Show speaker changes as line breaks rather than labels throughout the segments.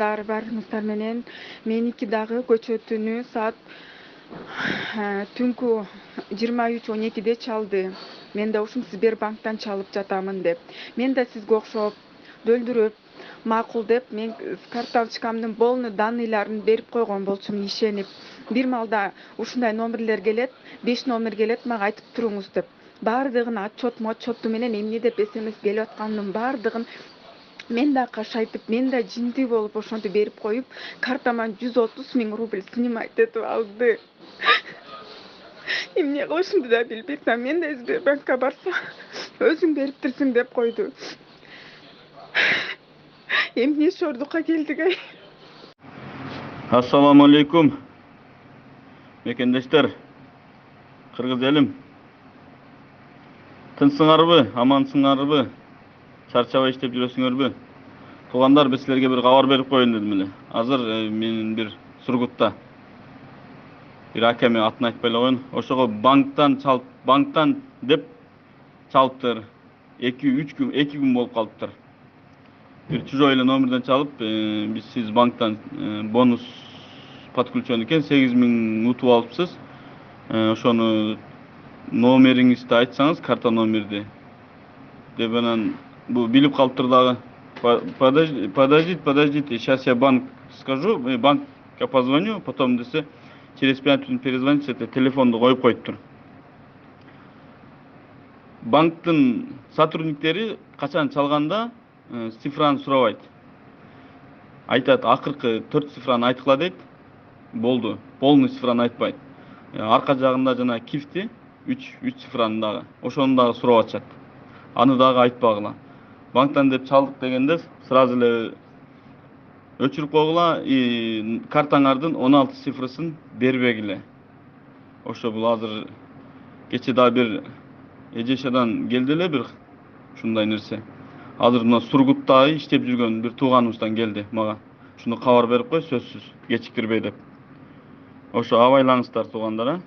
Барыңыздар менен меники дагы көчөтүнү саат түнкү 23:12 чалды. Мен да ушул Сбербанктан чалып жатамын деп. Мен да сизге окшоп дөлдүрөп макул деп мен карточкамдын полный данныйларын берип койгон болчумун ишенип. Бир маалда ушундай номерлер келет, 5 номер келет, мага айтып туруңуз деп. Бардыгын отчетту менен эмне деп СМС келип атканын бардыгын мен да кашайтып, мен да жинди болуп ошонтип берип коюп, картаман 130 000 рубль снимать этип алды. Эмне кылышымды да билбей атам. Мен да Сбербанкка барсам, өзүң бериптирсиң деп койду. Эмне шордукка келдик ай.
Assalamu alaikum. Мекендештер, кыргыз элим. Тынсыңарбы, амансыңарбы? Чарчабай иштеп жүрөсүңөрбү? Туугандар, биз силерге бир кабар берип коеюн дедим эле. Азыр менин бир Сургутта бир акеме атын айтпай эле коеюн. Ошого банктан деп чалыптыр. 2-3 күн болуп калыптыр. Бир чужой эле номерден чалып, биз сиз банктан бонус подключен экен, 8 000 утуп алыпсыз. Ошону номериңизди айтсаңыз, карта номерди деп анан бу билип калыптыр дагы. Подождите, сейчас я банк скажу, банкка позвоню, потом десе через 5 минут перезвоните, телефонду коюп коюптур. Банктын сотрудниктери качан чалганда цифраны сурабайт. Айтат, акыркы 4 цифраны айткыла дейт. Болду. Полный цифраны айтпайт. Арка жагында жана кифти 3 цифраны дагы. Ошону дагы сурап атышат. Аны дагы айтпагыла. Банктан деп чалдык дегенде сразу эле өчүрүп койгула, картаңардын 16 цифрысын бербегиле. Ошо бул азыр кече да бир эжешадан келди эле бир ушундай нерсе. Азыр мына Сургутта иштеп жүргөн бир тууганыбыздан келди мага. Шуну кабар берип кой, сөзсүз, кечиктирбей деп. Ошо абайлаңыздар туугандар,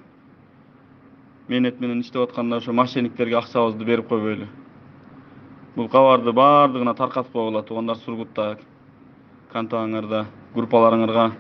Менет менен иштеп атканда ошо мошенниктерге акчабызды берип койбойлу. Бул кабарды бардыгына таркатып койгула туугандар Сургутта, кантаңарда, группаларыңарга.